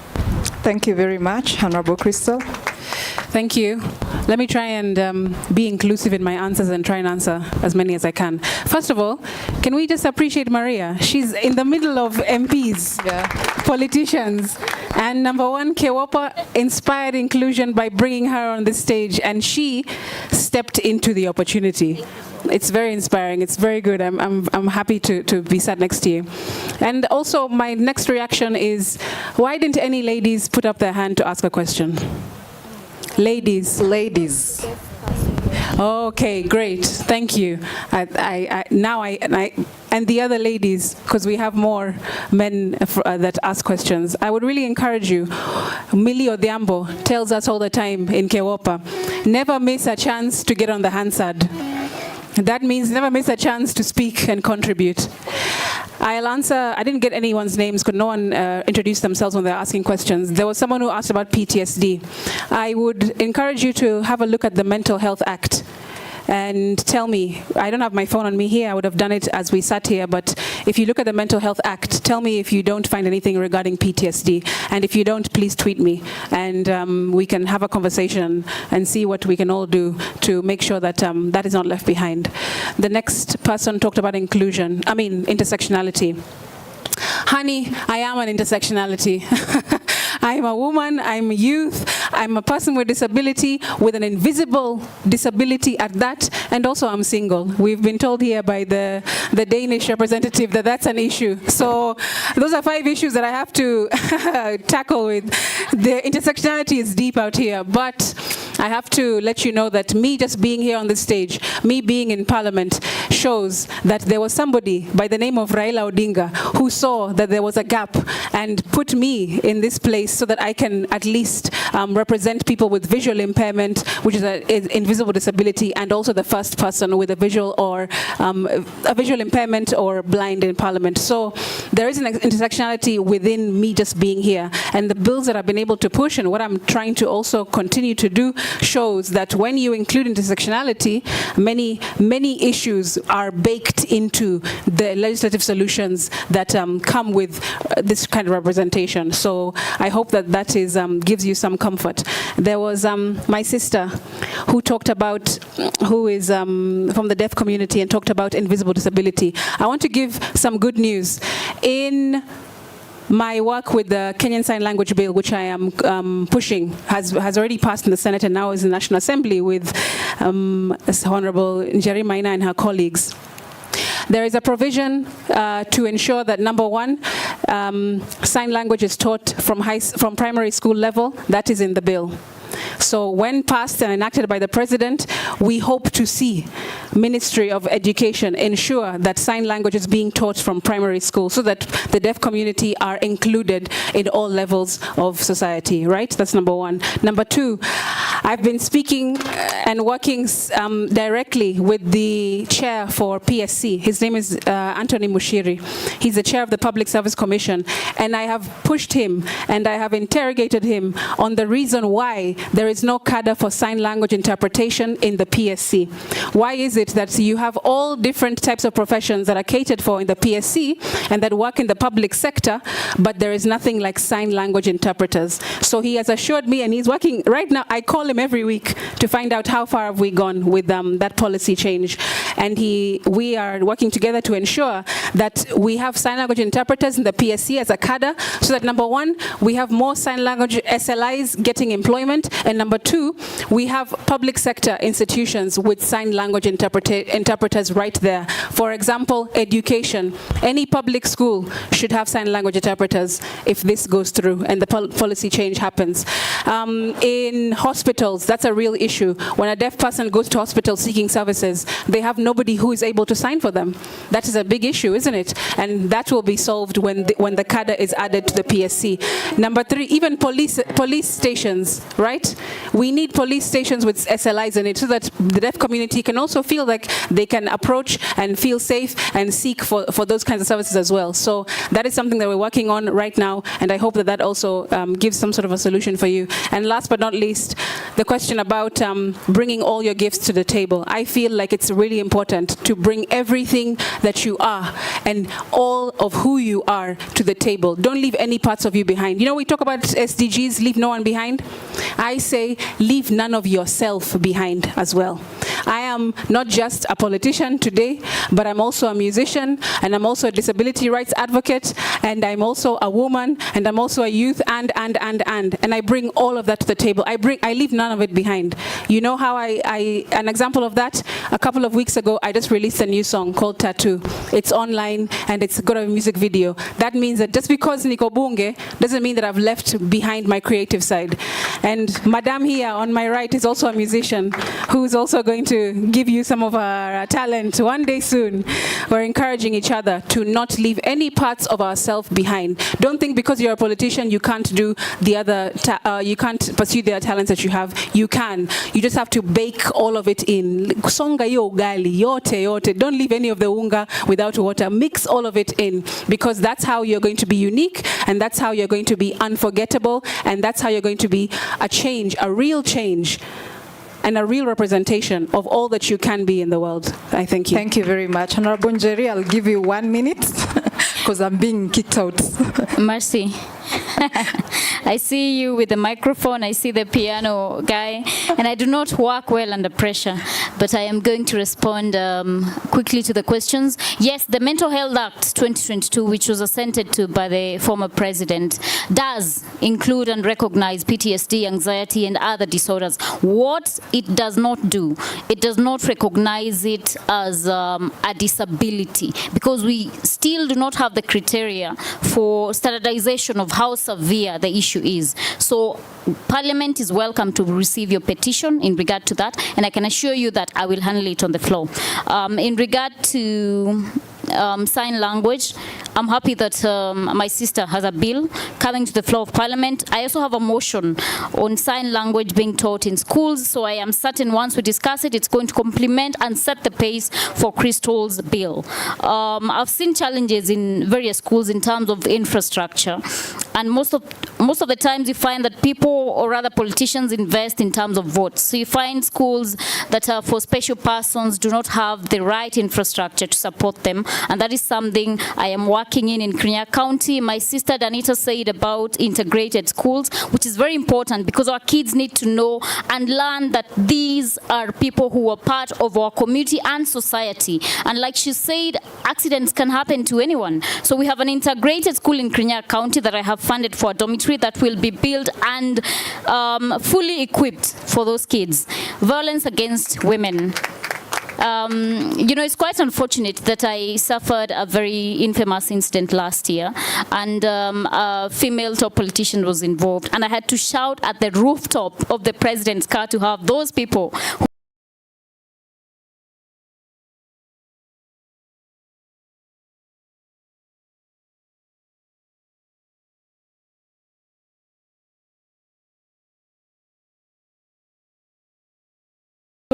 Thank you very much, Honorable Crystal. Thank you. Let me try and be inclusive in my answers and try and answer as many as I can. First of all, can we just appreciate Maria? She's in the middle of MPs, politicians, and number one, KEWOPA inspired inclusion by bringing her on this stage, and she stepped into the opportunity. It's very inspiring. It's very good. I'm happy to be sat next to you. And also, my next reaction is, why didn't any ladies put up their hand to ask a question? Ladies. Ladies. Okay, great. Thank you. And the other ladies, because we have more men that ask questions. I would really encourage you. Millie Odhiambo tells us all the time in KEWOPA, never miss a chance to get on the Hansard. That means never miss a chance to speak and contribute. I'll answer, I didn't get anyone's names because no one introduced themselves when they're asking questions. There was someone who asked about PTSD. I would encourage you to have a look at the Mental Health Act and tell me, I don't have my phone on me here, I would have done it as we sat here, but if you look at the Mental Health Act, tell me if you don't find anything regarding PTSD, and if you don't, please tweet me, and we can have a conversation and see what we can all do to make sure that that is not left behind. The next person talked about intersectionality. Honey, I am an intersectionality. I'm a woman, I'm a youth, I'm a person with disability, with an invisible disability at that, and also I'm single. We've been told here by the Danish representative that that's an issue. So those are 5 issues that I have to tackle with. The intersectionality is deep out here, but I have to let you know that me just being here on this stage, me being in Parliament, shows that there was somebody by the name of Raila Odinga who saw that there was a gap and put me in this place so that I can at least represent people with visual impairment, which is an invisible disability, and also the first person with a visual or a visual impairment or blind in Parliament. So there is an intersectionality within me just being here, and the bills that I've been able to push and what I'm trying to also continue to do shows that when you include intersectionality, many issues are baked into the legislative solutions that come with this kind of representation. So I hope that that is gives you some comfort. There was my sister who talked about, who is from the deaf community and talked about invisible disability. I want to give some good news. In my work with the Kenyan Sign Language Bill, which I am pushing, has already passed in the Senate and now is in the National Assembly with Honorable Njeri Maina and her colleagues. There is a provision to ensure that, number one, sign language is taught from primary school level. That is in the bill. So when passed and enacted by the President, we hope to see Ministry of Education ensure that sign language is being taught from primary school so that the deaf community are included in all levels of society, right? That's number one. Number two, I've been speaking and working directly with the chair for PSC. His name is Anthony Mushiri. He's the chair of the Public Service Commission, and I have pushed him and I have interrogated him on the reason why there is no cadre for sign language interpretation in the PSC. Why is it that you have all different types of professions that are catered for in the PSC and that work in the public sector, but there is nothing like sign language interpreters? So he has assured me, and he's working right now. I call him every week to find out how far have we gone with that policy change. And we are working together to ensure that we have sign language interpreters in the PSC as a cadre, so that number one, we have more sign language SLIs getting employment, and number two, we have public sector institutions with sign language interpreters right there. For example, education. Any public school should have sign language interpreters if this goes through and the policy change happens. In hospitals, that's a real issue. When a deaf person goes to hospital seeking services, they have nobody who is able to sign for them. That is a big issue, isn't it? And that will be solved when the cadre is added to the PSC. Number three, even police stations, right? We need police stations with SLIs in it so that the deaf community can also feel like they can approach and feel safe and seek for those kinds of services as well. So that is something that we're working on right now, and I hope that that also gives some sort of a solution for you. And last but not least, the question about bringing all your gifts to the table. I feel like it's really important to bring everything that you are and all of who you are to the table. Don't leave any parts of you behind. You know, we talk about SDGs, leave no one behind. I say, leave none of yourself behind as well. I am not just a politician today, but I'm also a musician, and I'm also a disability rights advocate, and I'm also a woman, and I'm also a youth, and I bring all of that to the table. I leave none of it behind. You know how an example of that, a couple of weeks ago, I just released a new song called Tattoo. It's online, and it's got a music video. That means that just because Niko Bunge doesn't mean that I've left behind my creative side. And Madame here on my right is also a musician who's also going to give you some of her talent one day soon. We're encouraging each other to not leave any parts of ourselves behind. Don't think because you're a politician you can't do the other, you can't pursue the other talents that you have. You can. You just have to bake all of it in. Songa yo ugali, yote. Don't leave any of the unga without water. Mix all of it in, because that's how you're going to be unique, and that's how you're going to be unforgettable, and that's how you're going to be a change, a real change, and a real representation of all that you can be in the world. I thank you. Thank you very much. Honorable Njeri, I'll give you 1 minute because I'm being kicked out. Mercy. I see you with the microphone, I see the piano guy, and I do not work well under pressure, but I am going to respond quickly to the questions. Yes, the Mental Health Act 2022, which was assented to by the former president, does include and recognize PTSD, anxiety, and other disorders. What it does not do, it does not recognize it as a disability, because we still do not have the criteria for standardization of how severe the issue is. So Parliament is welcome to receive your petition in regard to that, and I can assure you that I will handle it on the floor. In regard to sign language, I'm happy that my sister has a bill coming to the floor of Parliament. I also have a motion on sign language being taught in schools, so I am certain once we discuss it, it's going to complement and set the pace for Crystal's bill. I've seen challenges in various schools in terms of infrastructure, and most of the times you find that people, or rather politicians, invest in terms of votes. So you find schools that are for special persons do not have the right infrastructure to support them, and that is something I am working in Kirinyaga County. My sister Danita said about integrated schools, which is very important because our kids need to know and learn that these are people who are part of our community and society. And like she said, accidents can happen to anyone. So we have an integrated school in Kirinyaga County that I have funded for a dormitory that will be built and fully equipped for those kids. Violence against women. You know, it's quite unfortunate that I suffered a very infamous incident last year, and a female top politician was involved, and I had to shout at the rooftop of the president's car to have those people who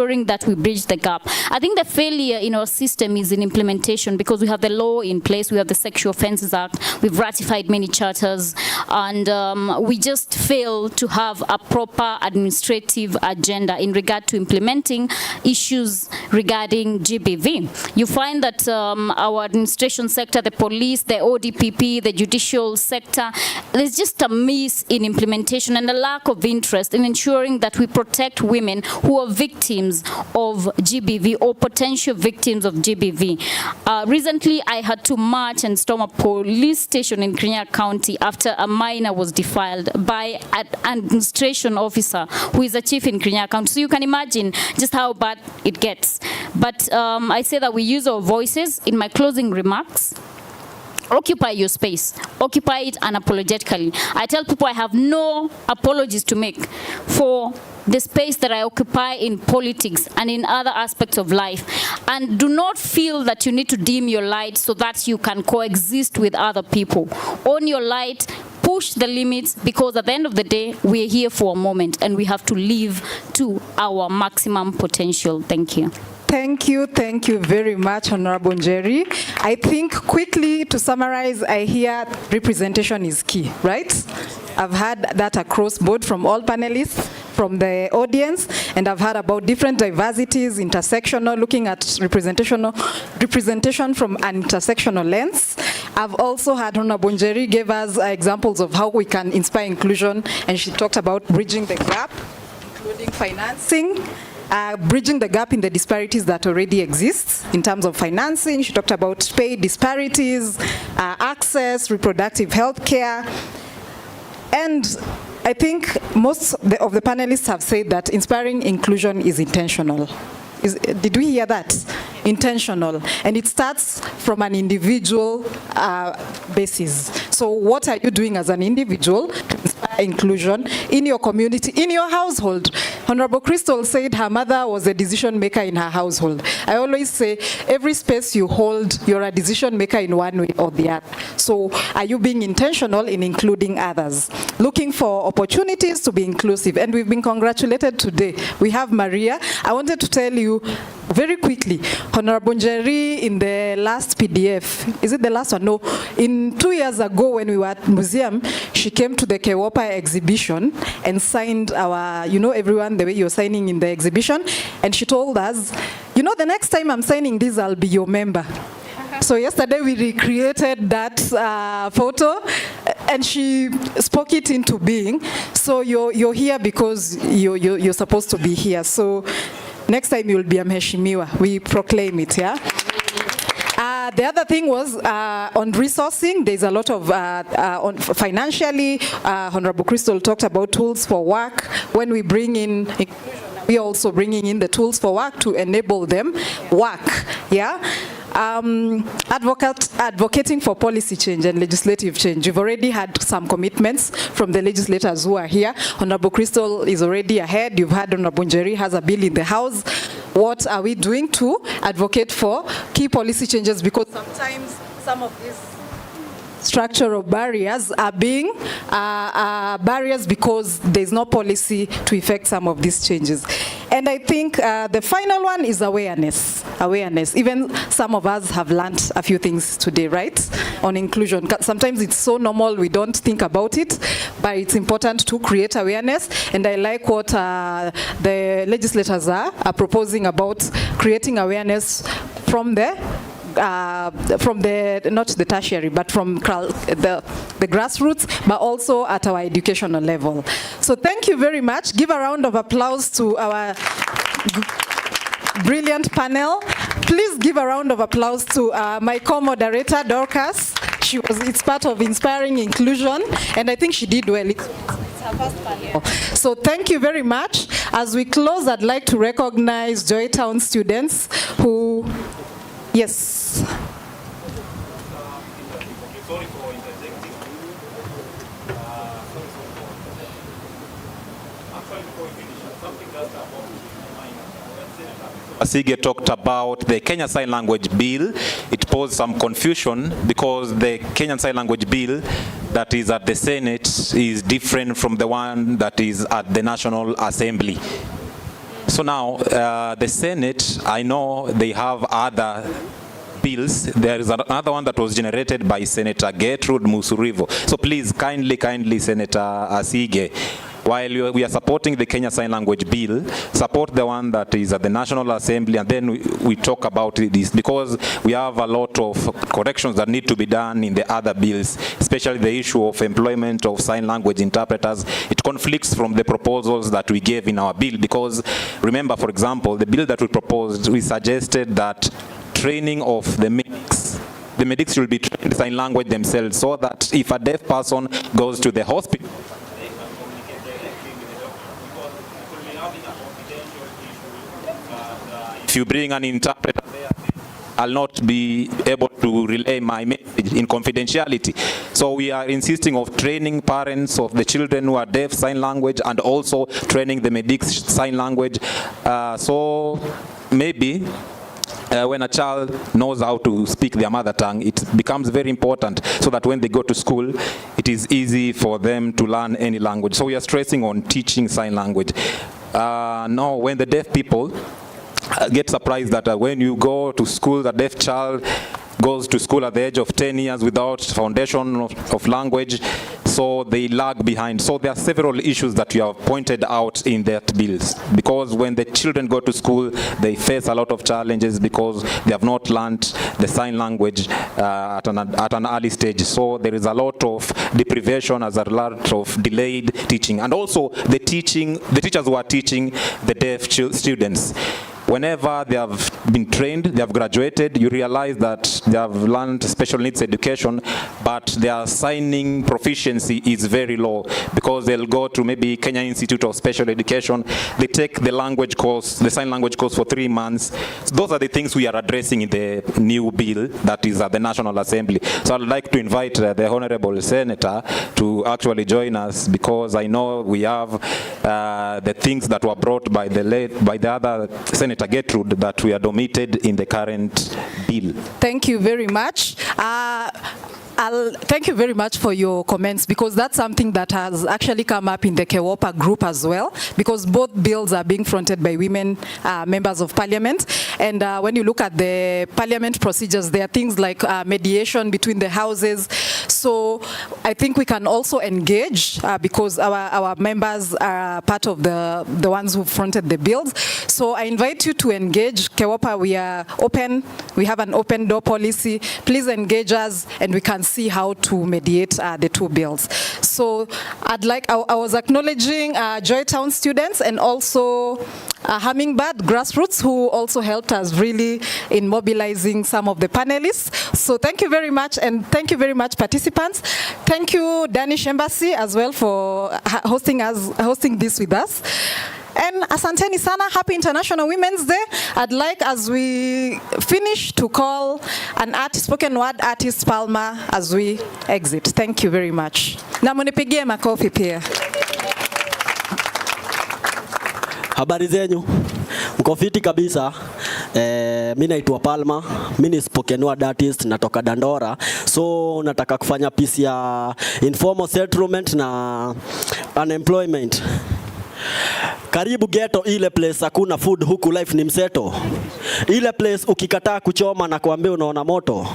ensuring that we bridge the gap. I think the failure in our system is in implementation, because we have the law in place, we have the Sexual Offences Act, we've ratified many charters, and we just fail to have a proper administrative agenda in regard to implementing issues regarding GBV. You find that our administration sector, the police, the ODPP, the judicial sector, there's just a miss in implementation and a lack of interest in ensuring that we protect women who are victims of GBV or potential victims of GBV. Recently, I had to march and storm a police station in Kirinyaga County after a minor was defiled by an administration officer who is a chief in Kirinyaga County. So you can imagine just how bad it gets. But I say that we use our voices. In my closing remarks, occupy your space. Occupy it unapologetically. I tell people I have no apologies to make for the space that I occupy in politics and in other aspects of life. And do not feel that you need to dim your light so that you can coexist with other people. Own your light, push the limits, because at the end of the day, we're here for a moment and we have to live to our maximum potential. Thank you. Thank you very much, Honorable Njeri. I think quickly to summarize, I hear representation is key, right? I've heard that across board from all panelists, from the audience, and I've heard about different diversities, intersectional, looking at representation from an intersectional lens. I've also heard Honorable Njeri gave us examples of how we can inspire inclusion, and she talked about bridging the gap, including financing, bridging the gap in the disparities that already exist in terms of financing. She talked about pay disparities, access, reproductive health care. And I think most of the panelists have said that inspiring inclusion is intentional. Did we hear that? Intentional. And it starts from an individual basis. So what are you doing as an individual to inspire inclusion in your community, in your household? Honorable Crystal said her mother was a decision maker in her household. I always say every space you hold, you're a decision maker in one way or the other. So are you being intentional in including others? Looking for opportunities to be inclusive. And we've been congratulated today. We have Maria. I wanted to tell you very quickly, Honorable Njeri, in the last PDF, is it the last one? No. In 2 years ago when we were at museum, she came to the Kewopa exhibition and signed our, you know, everyone, the way you're signing in the exhibition. And she told us, you know, the next time I'm signing this, I'll be your member. So yesterday we recreated that photo and she spoke it into being. So you're here because you're supposed to be here. So next time you'll be a mheshimiwa. We proclaim it, yeah? The other thing was on resourcing. There's a lot of, on financially, Honorable Crystal talked about tools for work. When we bring in inclusion, we're also bringing in the tools for work to enable them work, yeah? Advocating for policy change and legislative change. You've already had some commitments from the legislators who are here. Honorable Crystal is already ahead. You've had Honorable Njeri has a bill in the House. What are we doing to advocate for key policy changes? Because sometimes some of these structural barriers are being barriers because there's no policy to effect some of these changes. And I think the final one is awareness. Awareness. Even some of us have learned a few things today, right? On inclusion. Sometimes it's so normal we don't think about it, but it's important to create awareness. And I like what the legislators are proposing about creating awareness from the not the tertiary, but from the grassroots, but also at our educational level. So thank you very much. Give a round of applause to our brilliant panel. Please give a round of applause to my co-moderator, Dorcas. It's part of inspiring inclusion, and I think she did well. It's her So thank you very much. As we close, I'd like to recognize Joytown students who, yes. Asige talked about the Kenya Sign Language Bill. It posed some confusion because the Kenyan Sign Language Bill that is at the Senate is different from the one that is at the National Assembly. So now, the Senate, I know they have other bills. There is another one that was generated by Senator Gertrude Musurivo. So please, kindly, Senator Asige, while we are supporting the Kenya Sign Language Bill, support the one that is at the National Assembly, and then we talk about this, because we have a lot of corrections that need to be done in the other bills, especially the issue of employment of sign language interpreters. It conflicts from the proposals that we gave in our bill, because remember, for example, the bill that we proposed, we suggested that training of the medics should be trained sign language themselves, so that if a deaf person goes to the hospital, if you bring an interpreter there, I'll not be able to relay my message in confidentiality. So we are insisting of training parents of the children who are deaf sign language, and also training the medics sign language. So maybe when a child knows how to speak their mother tongue, it becomes very important, so that when they go to school, it is easy for them to learn any language. So we are stressing on teaching sign language. Now, when the deaf people get surprised that when you go to school, the deaf child goes to school at the age of 10 years without foundation of language, so they lag behind. So there are several issues that we have pointed out in that bills, because when the children go to school, they face a lot of challenges because they have not learned the sign language at an early stage. So there is a lot of deprivation as a result of delayed teaching, and also the teachers who are teaching the deaf students. Whenever they have been trained, they have graduated, you realize that they have learned special needs education, but their signing proficiency is very low, because they'll go to maybe Kenya Institute of Special Education, they take the language course, the sign language course for 3 months. So those are the things we are addressing in the new bill that is at the National Assembly. So I'd like to invite the Honorable Senator to actually join us, because I know we have the things that were brought by the other Senator Gertrude that we had omitted in the current bill. Thank you very much. Thank you very much for your comments, because that's something that has actually come up in the KEWOPA group as well, because both bills are being fronted by women members of parliament. And when you look at the parliament procedures, there are things like mediation between the houses. So I think we can also engage because our members are part of the ones who fronted the bills. So I invite you to engage KEWOPA. We are open. We have an open door policy. Please engage us, and we can see how to mediate the two bills. So I was acknowledging Joytown students, and also Hummingbird Grassroots, who also helped us really in mobilizing some of the panelists. So thank you very much, and thank you very much, participants. Thank you, Danish Embassy, as well, for hosting this with us. And asanteni sana, happy International Women's Day. I'd like, as we finish, to call an spoken word artist, Palma, as we exit. Thank you very much. Na munipigie makofi pia. Habari zenyu, mko fiti kabisa. Mimi naitwa Palma, mimi ni spoken word artist, natoka Dandora. So nataka kufanya piece ya informal settlement na unemployment. Karibu ghetto, ile place hakuna food, huku life ni mseto. Ile place ukikataa kuchoma na kuambia unaona moto.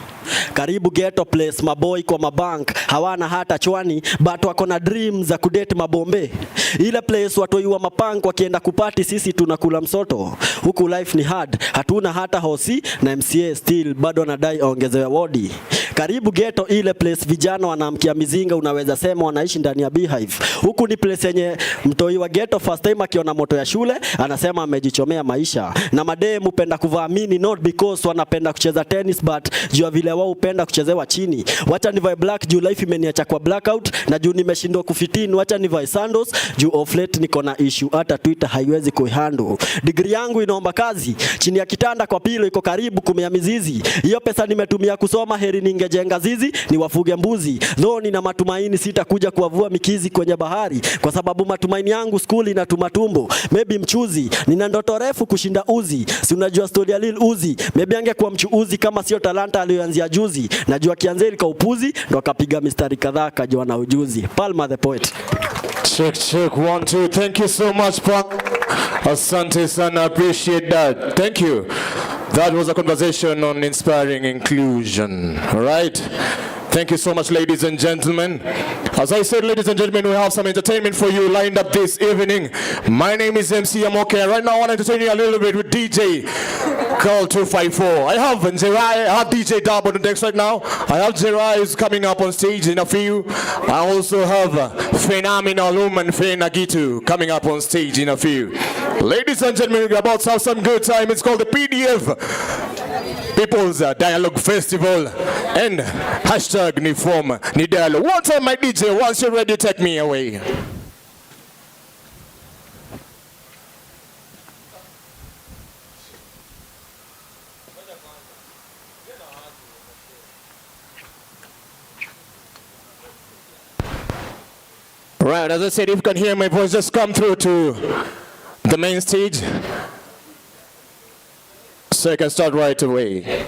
Karibu ghetto place, maboy kwa mabank hawana hata chwani, but wako na dreams za kudate mabombe. Ile place watu wa mapank wakienda kupati, sisi tunakula msoto. Huku life ni hard, hatuna hata hosi, na MCA still bado anadai ongezewe wodi. Karibu ghetto, ile place vijana wanaamkia mizinga, unaweza sema wanaishi ndani ya beehive. Huku ni place yenye mtoi wa ghetto first time akiona moto ya shule anasema amejichomea maisha. Na mademu hupenda kuvaa mini, not because wanapenda kucheza tennis, but juu vile wao hupenda kuchezewa chini. Wacha nivae black juu life imeniacha kwa blackout, na juu nimeshindwa kufitini wacha nivae sandals juu of late niko na issue hata Twitter haiwezi kuhandle. Degree yangu inaomba kazi, chini ya kitanda kwa pilo iko karibu kumea mizizi. Hiyo pesa nimetumia kusoma, heri ningejenga zizi ni wafuge mbuzi. Though nina matumaini sitakuja kuwavua mikizi kwenye bahari, kwa sababu matumaini yangu school inatuma tumbo. Maybe mchuzi, nina ndoto refu kushinda Uzi. Si unajua story ya Lil Uzi, maybe angekuwa mchuuzi kama sio talanta aliyoanzia juzi. Najua kianzeli ka upuzi ndo akapiga mistari kadhaa kajua na ujuzi. Palma the poet. Check, check, 1, 2. Thank you so much, Pak. Asante sana, appreciate that. Thank you. That was a conversation on inspiring inclusion. All right. Thank you so much, ladies and gentlemen. As I said, ladies and gentlemen, we have some entertainment for you lined up this evening. My name is MC Amoke, and right now I want to entertain you a little bit with DJ Carl 254. I have Jerai, I have DJ Dab on the decks right now. I have Jerai who's coming up on stage in a few. I also have Phenomenal Woman Fena Gitu coming up on stage in a few. Ladies and gentlemen, we're about to have some good time. It's called the PDF People's Dialogue Festival and hashtag Niform Nidalo. One time, my DJ, once you're ready, take me away. Right, as I said, if you can hear my voice, just come through to the main stage so I can start right away.